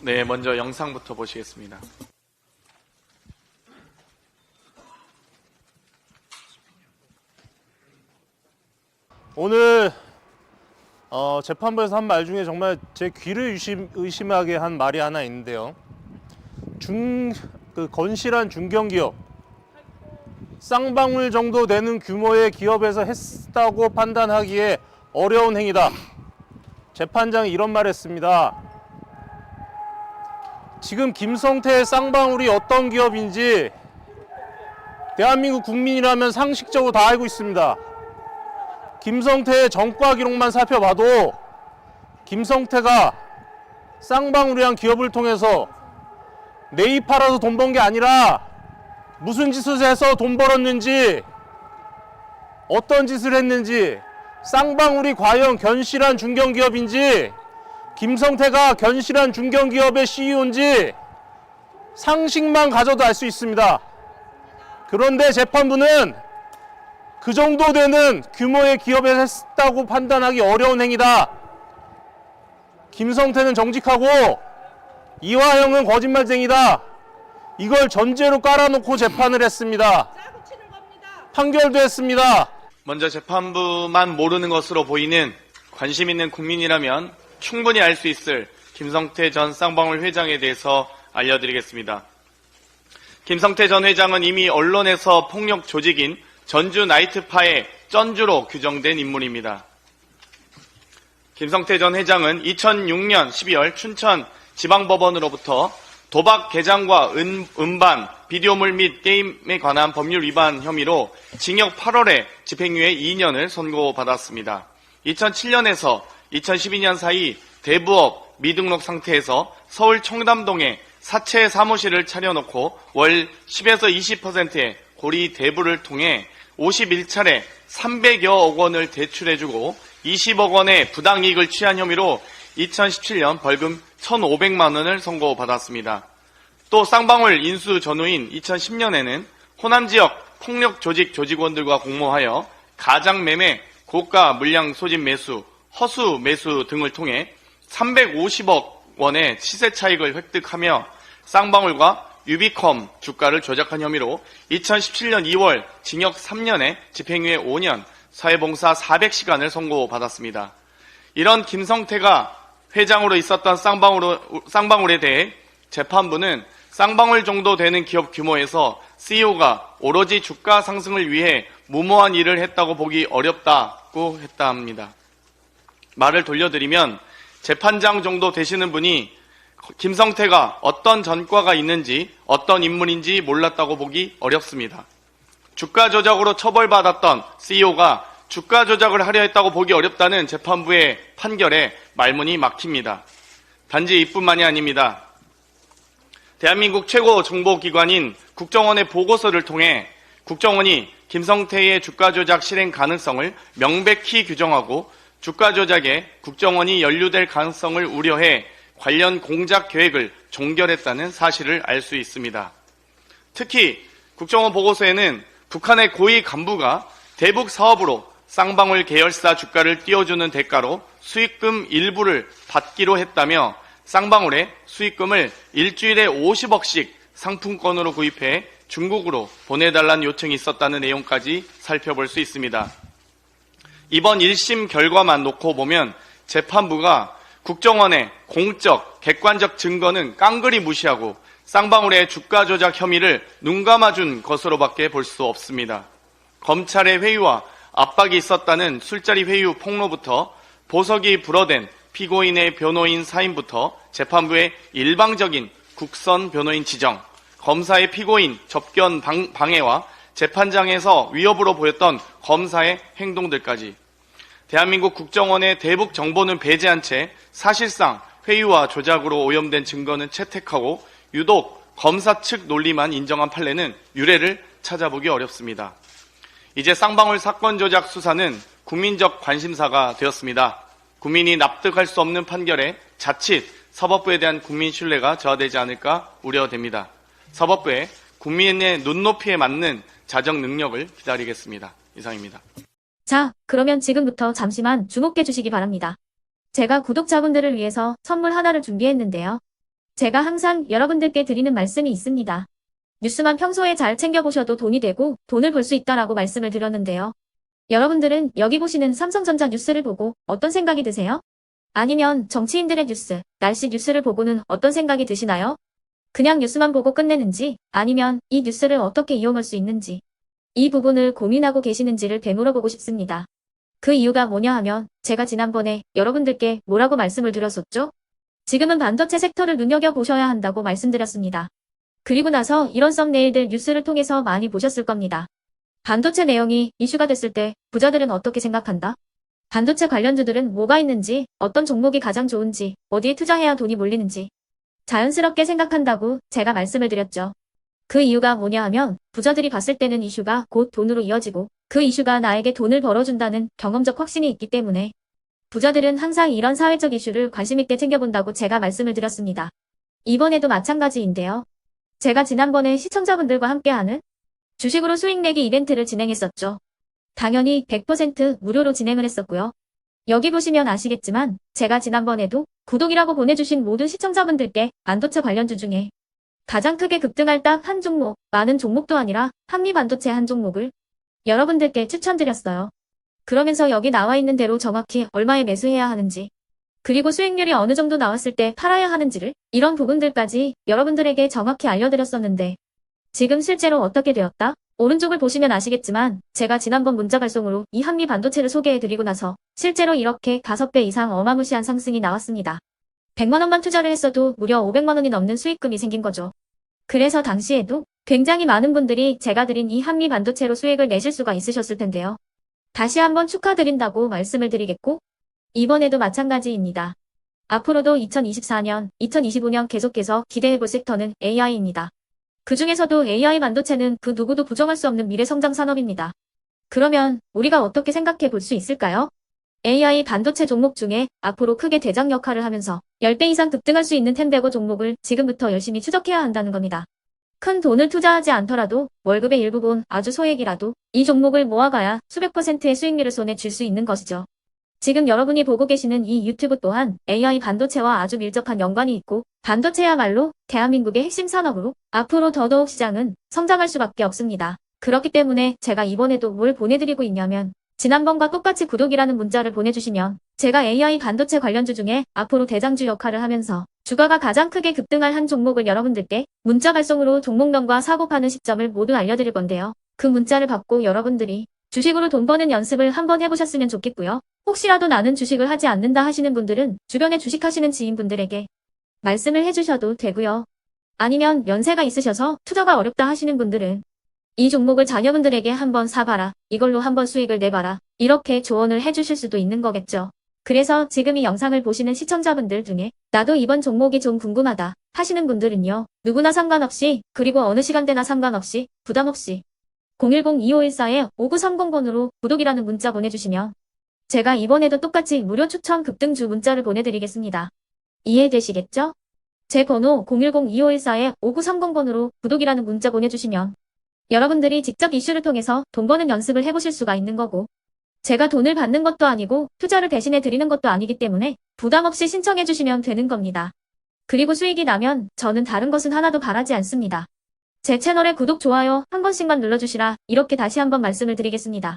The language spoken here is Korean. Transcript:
네, 먼저 영상부터 보시겠습니다. 오늘 재판부에서 한 말 중에 정말 제 귀를 의심하게 한 말이 하나 있는데요. 건실한 중견기업, 쌍방울 정도 되는 규모의 기업에서 했다고 판단하기에 어려운 행위다. 재판장이 이런 말 했습니다. 지금 김성태의 쌍방울이 어떤 기업인지 대한민국 국민이라면 상식적으로 다 알고 있습니다. 김성태의 전과 기록만 살펴봐도 김성태가 쌍방울이란 기업을 통해서 네이 팔아서 돈 번 게 아니라 무슨 짓을 해서 돈 벌었는지, 어떤 짓을 했는지, 쌍방울이 과연 견실한 중견기업인지, 김성태가 견실한 중견기업의 CEO인지 상식만 가져도 알 수 있습니다. 그런데 재판부는 그 정도 되는 규모의 기업에 했다고 판단하기 어려운 행위다. 김성태는 정직하고 이화영은 거짓말쟁이다. 이걸 전제로 깔아놓고 재판을 했습니다. 판결도 했습니다. 먼저 재판부만 모르는 것으로 보이는 관심 있는 국민이라면 충분히 알 수 있을 김성태 전 쌍방울 회장에 대해서 알려드리겠습니다. 김성태 전 회장은 이미 언론에서 폭력 조직인 전주 나이트파의 쩐주로 규정된 인물입니다. 김성태 전 회장은 2006년 12월 춘천 지방법원으로부터 도박 개장과 음반, 비디오물 및 게임에 관한 법률 위반 혐의로 징역 8월에 집행유예 2년을 선고받았습니다. 2007년에서 2012년 사이 대부업 미등록 상태에서 서울 청담동에 사채 사무실을 차려놓고 월 10에서 20%의 고리 대부를 통해 51차례 300여억 원을 대출해주고 20억 원의 부당이익을 취한 혐의로 2017년 벌금 1,500만 원을 선고받았습니다. 또 쌍방울 인수 전후인 2010년에는 호남 지역 폭력 조직 조직원들과 공모하여 가장 매매, 고가 물량 소집 매수, 허수 매수 등을 통해 350억 원의 시세 차익을 획득하며 쌍방울과 유비컴 주가를 조작한 혐의로 2017년 2월 징역 3년에 집행유예 5년, 사회봉사 400시간을 선고받았습니다. 이런 김성태가 회장으로 있었던 쌍방울에 대해 재판부는 쌍방울 정도 되는 기업 규모에서 CEO가 오로지 주가 상승을 위해 무모한 일을 했다고 보기 어렵다고 했다 합니다. 말을 돌려드리면 재판장 정도 되시는 분이 김성태가 어떤 전과가 있는지 어떤 인물인지 몰랐다고 보기 어렵습니다. 주가 조작으로 처벌받았던 CEO가 주가 조작을 하려 했다고 보기 어렵다는 재판부의 판결에 말문이 막힙니다. 단지 이뿐만이 아닙니다. 대한민국 최고 정보기관인 국정원의 보고서를 통해 국정원이 김성태의 주가 조작 실행 가능성을 명백히 규정하고 주가 조작에 국정원이 연루될 가능성을 우려해 관련 공작 계획을 종결했다는 사실을 알 수 있습니다. 특히 국정원 보고서에는 북한의 고위 간부가 대북 사업으로 쌍방울 계열사 주가를 띄워주는 대가로 수익금 일부를 받기로 했다며 쌍방울에 수익금을 일주일에 50억씩 상품권으로 구입해 중국으로 보내달라는 요청이 있었다는 내용까지 살펴볼 수 있습니다. 이번 1심 결과만 놓고 보면 재판부가 국정원의 공적, 객관적 증거는 깡그리 무시하고 쌍방울의 주가 조작 혐의를 눈감아준 것으로밖에 볼 수 없습니다. 검찰의 회유와 압박이 있었다는 술자리 회유 폭로부터 보석이 불어댄 피고인의 변호인 사임부터 재판부의 일방적인 국선 변호인 지정, 검사의 피고인 접견 방해와 재판장에서 위협으로 보였던 검사의 행동들까지 대한민국 국정원의 대북 정보는 배제한 채 사실상 회유와 조작으로 오염된 증거는 채택하고 유독 검사 측 논리만 인정한 판례는 유례를 찾아보기 어렵습니다. 이제 쌍방울 사건 조작 수사는 국민적 관심사가 되었습니다. 국민이 납득할 수 없는 판결에 자칫 사법부에 대한 국민 신뢰가 저하되지 않을까 우려됩니다. 사법부의 국민의 눈높이에 맞는 자정 능력을 기다리겠습니다. 이상입니다. 자, 그러면 지금부터 잠시만 주목해 주시기 바랍니다. 제가 구독자분들을 위해서 선물 하나를 준비했는데요. 제가 항상 여러분들께 드리는 말씀이 있습니다. 뉴스만 평소에 잘 챙겨보셔도 돈이 되고 돈을 벌 수 있다라고 말씀을 드렸는데요. 여러분들은 여기 보시는 삼성전자 뉴스를 보고 어떤 생각이 드세요? 아니면 정치인들의 뉴스, 날씨 뉴스를 보고는 어떤 생각이 드시나요? 그냥 뉴스만 보고 끝내는지, 아니면 이 뉴스를 어떻게 이용할 수 있는지, 이 부분을 고민하고 계시는지를 되물어보고 싶습니다. 그 이유가 뭐냐 하면 제가 지난번에 여러분들께 뭐라고 말씀을 드렸었죠? 지금은 반도체 섹터를 눈여겨보셔야 한다고 말씀드렸습니다. 그리고 나서 이런 썸네일들 뉴스를 통해서 많이 보셨을 겁니다. 반도체 내용이 이슈가 됐을 때 부자들은 어떻게 생각한다? 반도체 관련주들은 뭐가 있는지, 어떤 종목이 가장 좋은지, 어디에 투자해야 돈이 몰리는지 자연스럽게 생각한다고 제가 말씀을 드렸죠. 그 이유가 뭐냐 하면 부자들이 봤을 때는 이슈가 곧 돈으로 이어지고 그 이슈가 나에게 돈을 벌어준다는 경험적 확신이 있기 때문에 부자들은 항상 이런 사회적 이슈를 관심 있게 챙겨본다고 제가 말씀을 드렸습니다. 이번에도 마찬가지인데요. 제가 지난번에 시청자분들과 함께하는 주식으로 수익 내기 이벤트를 진행했었죠. 당연히 100% 무료로 진행을 했었고요. 여기 보시면 아시겠지만 제가 지난번에도 구독이라고 보내주신 모든 시청자분들께 반도체 관련주 중에 가장 크게 급등할 딱 한 종목, 많은 종목도 아니라 한미반도체 한 종목을 여러분들께 추천드렸어요. 그러면서 여기 나와 있는 대로 정확히 얼마에 매수해야 하는지, 그리고 수익률이 어느 정도 나왔을 때 팔아야 하는지를 이런 부분들까지 여러분들에게 정확히 알려드렸었는데 지금 실제로 어떻게 되었다? 오른쪽을 보시면 아시겠지만 제가 지난번 문자 발송으로 이 한미 반도체를 소개해드리고 나서 실제로 이렇게 5배 이상 어마무시한 상승이 나왔습니다. 100만 원만 투자를 했어도 무려 500만 원이 넘는 수익금이 생긴 거죠. 그래서 당시에도 굉장히 많은 분들이 제가 드린 이 한미 반도체로 수익을 내실 수가 있으셨을 텐데요. 다시 한번 축하드린다고 말씀을 드리겠고 이번에도 마찬가지입니다. 앞으로도 2024년, 2025년 계속해서 기대해볼 섹터는 AI입니다. 그 중에서도 AI 반도체는 그 누구도 부정할 수 없는 미래성장 산업입니다. 그러면 우리가 어떻게 생각해 볼 수 있을까요? AI 반도체 종목 중에 앞으로 크게 대장 역할을 하면서 10배 이상 급등할 수 있는 템베고 종목을 지금부터 열심히 추적해야 한다는 겁니다. 큰 돈을 투자하지 않더라도 월급의 일부분 아주 소액이라도 이 종목을 모아가야 수백 %의 수익률을 손에 쥘 수 있는 것이죠. 지금 여러분이 보고 계시는 이 유튜브 또한 AI 반도체와 아주 밀접한 연관이 있고 반도체야말로 대한민국의 핵심 산업으로 앞으로 더더욱 시장은 성장할 수밖에 없습니다. 그렇기 때문에 제가 이번에도 뭘 보내드리고 있냐면 지난번과 똑같이 구독이라는 문자를 보내주시면 제가 AI 반도체 관련주 중에 앞으로 대장주 역할을 하면서 주가가 가장 크게 급등할 한 종목을 여러분들께 문자 발송으로 종목명과 사고 파는 시점을 모두 알려드릴 건데요. 그 문자를 받고 여러분들이 주식으로 돈 버는 연습을 한번 해보셨으면 좋겠고요. 혹시라도 나는 주식을 하지 않는다 하시는 분들은 주변에 주식하시는 지인분들에게 말씀을 해주셔도 되고요. 아니면 연세가 있으셔서 투자가 어렵다 하시는 분들은 이 종목을 자녀분들에게 한번 사봐라. 이걸로 한번 수익을 내봐라. 이렇게 조언을 해주실 수도 있는 거겠죠. 그래서 지금 이 영상을 보시는 시청자분들 중에 나도 이번 종목이 좀 궁금하다 하시는 분들은요. 누구나 상관없이 그리고 어느 시간대나 상관없이 부담 없이 010-2514-5930번으로 구독이라는 문자 보내주시면 제가 이번에도 똑같이 무료 추천 급등주 문자를 보내드리겠습니다. 이해되시겠죠? 제 번호 010-2514-5930번으로 구독이라는 문자 보내주시면 여러분들이 직접 이슈를 통해서 돈 버는 연습을 해보실 수가 있는 거고 제가 돈을 받는 것도 아니고 투자를 대신해 드리는 것도 아니기 때문에 부담 없이 신청해 주시면 되는 겁니다. 그리고 수익이 나면 저는 다른 것은 하나도 바라지 않습니다. 제 채널에 구독, 좋아요 한 번씩만 눌러주시라 이렇게 다시 한번 말씀을 드리겠습니다.